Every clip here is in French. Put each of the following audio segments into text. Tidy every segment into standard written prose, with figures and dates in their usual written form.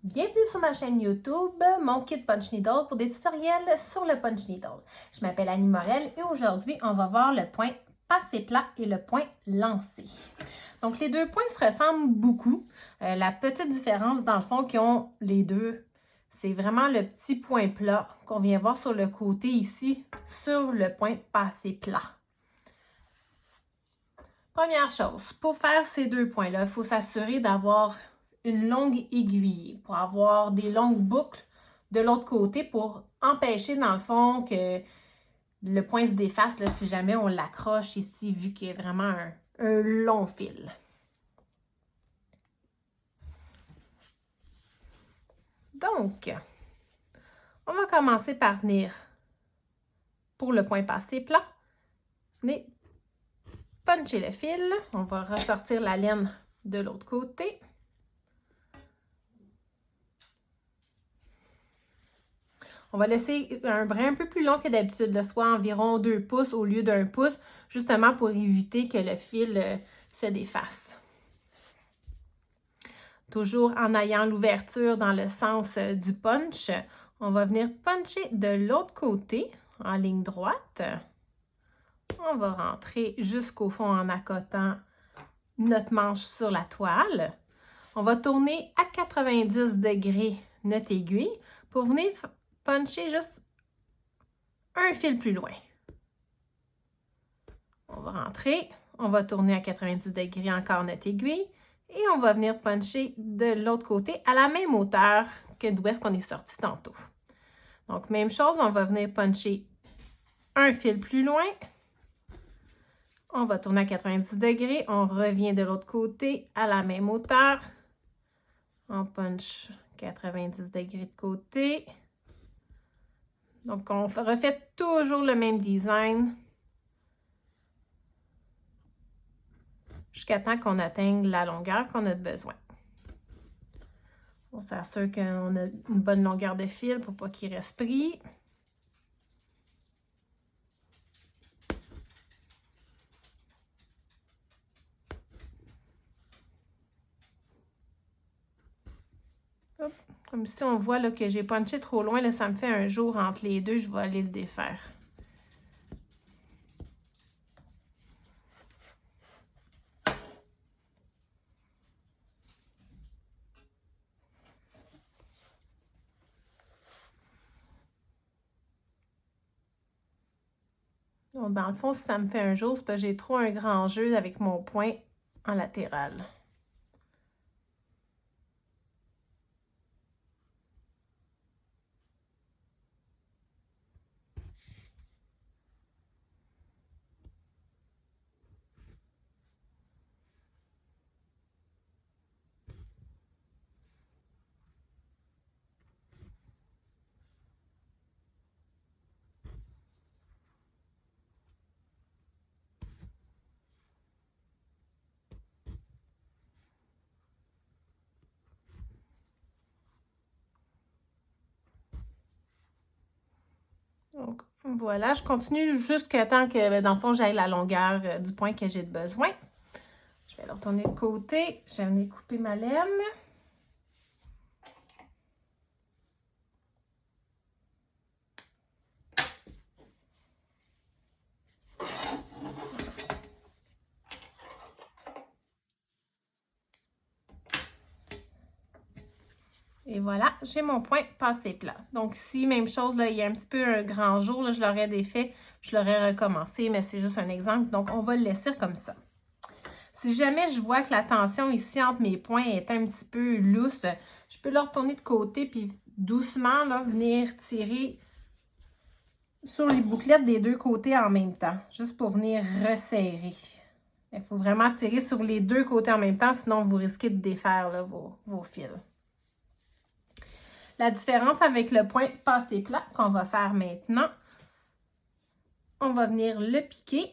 Bienvenue sur ma chaîne YouTube, mon kit Punch Needle pour des tutoriels sur le Punch Needle. Je m'appelle Annie Morel et aujourd'hui, on va voir le point passé plat et le point lancé. Donc, les deux points se ressemblent beaucoup. La petite différence, dans le fond, qu'ils ont les deux, c'est vraiment le petit point plat qu'on vient voir sur le côté ici, sur le point passé plat. Première chose, pour faire ces deux points-là, il faut s'assurer d'avoir une longue aiguille pour avoir des longues boucles de l'autre côté pour empêcher, dans le fond, que le point se défasse là, si jamais on l'accroche ici, vu qu'il y a vraiment un long fil. Donc, on va commencer par venir, pour le point passé plat, venez puncher le fil. On va ressortir la laine de l'autre côté. On va laisser un brin un peu plus long que d'habitude, soit environ 2 pouces au lieu d'1 pouce, justement pour éviter que le fil se défasse. Toujours en ayant l'ouverture dans le sens du punch, on va venir puncher de l'autre côté en ligne droite. On va rentrer jusqu'au fond en accotant notre manche sur la toile. On va tourner à 90 degrés notre aiguille pour venir puncher juste un fil plus loin. On va rentrer, on va tourner à 90 degrés encore notre aiguille et on va venir puncher de l'autre côté à la même hauteur que d'où est-ce qu'on est sorti tantôt. Donc, même chose, on va venir puncher un fil plus loin. On va tourner à 90 degrés, on revient de l'autre côté à la même hauteur. On punch 90 degrés de côté. Donc, on refait toujours le même design jusqu'à temps qu'on atteigne la longueur qu'on a besoin. On s'assure qu'on a une bonne longueur de fil pour pas qu'il reste pris. Hop. Comme si on voit là, que j'ai punché trop loin, là, ça me fait un jour entre les deux, je vais aller le défaire. Donc, dans le fond, si ça me fait un jour, c'est parce que j'ai trop un grand jeu avec mon point en latéral. Donc, voilà, je continue jusqu'à temps que, dans le fond, j'aille la longueur du point que j'ai besoin. Je vais le retourner de côté. Je vais venir couper ma laine. Et voilà, j'ai mon point passé plat. Donc ici, même chose, là, il y a un petit peu un grand jour, là, je l'aurais défait, je l'aurais recommencé, mais c'est juste un exemple. Donc, on va le laisser comme ça. Si jamais je vois que la tension ici entre mes points est un petit peu lousse, je peux le retourner de côté puis doucement là, venir tirer sur les bouclettes des deux côtés en même temps, juste pour venir resserrer. Il faut vraiment tirer sur les deux côtés en même temps, sinon vous risquez de défaire là, vos fils. La différence avec le point passé plat qu'on va faire maintenant, on va venir le piquer.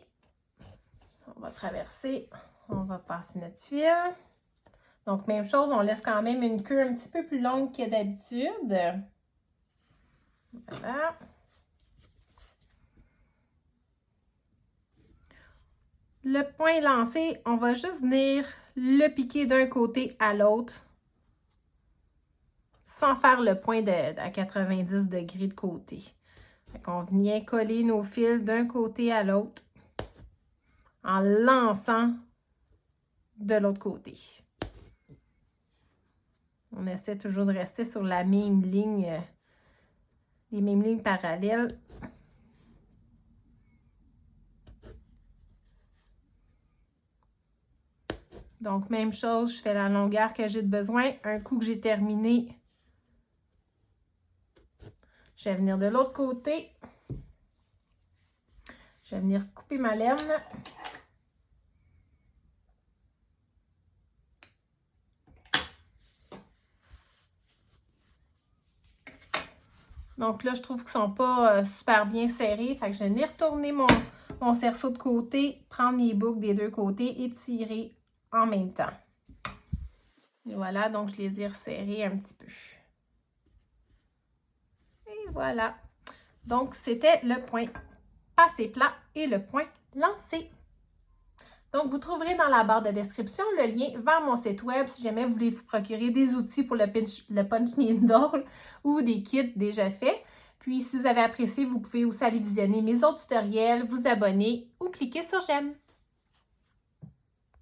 On va traverser, on va passer notre fil. Donc, même chose, on laisse quand même une queue un petit peu plus longue que d'habitude. Voilà. Le point lancé, on va juste venir le piquer d'un côté à l'autre sans faire le point à 90 degrés de côté. Fait qu'on vient coller nos fils d'un côté à l'autre en lançant de l'autre côté. On essaie toujours de rester sur la même ligne, les mêmes lignes parallèles. Donc, même chose, je fais la longueur que j'ai de besoin. Un coup que j'ai terminé, je vais venir de l'autre côté. Je vais venir couper ma laine. Donc là, je trouve qu'ils ne sont pas super bien serrés. Fait que je vais venir retourner mon cerceau de côté, prendre mes boucles des deux côtés et tirer en même temps. Et voilà, donc je les ai resserrés un petit peu. Et voilà. Donc, c'était le point passé plat et le point lancé. Donc, vous trouverez dans la barre de description le lien vers mon site web si jamais vous voulez vous procurer des outils pour le punch needle ou des kits déjà faits. Puis, si vous avez apprécié, vous pouvez aussi aller visionner mes autres tutoriels, vous abonner ou cliquer sur j'aime.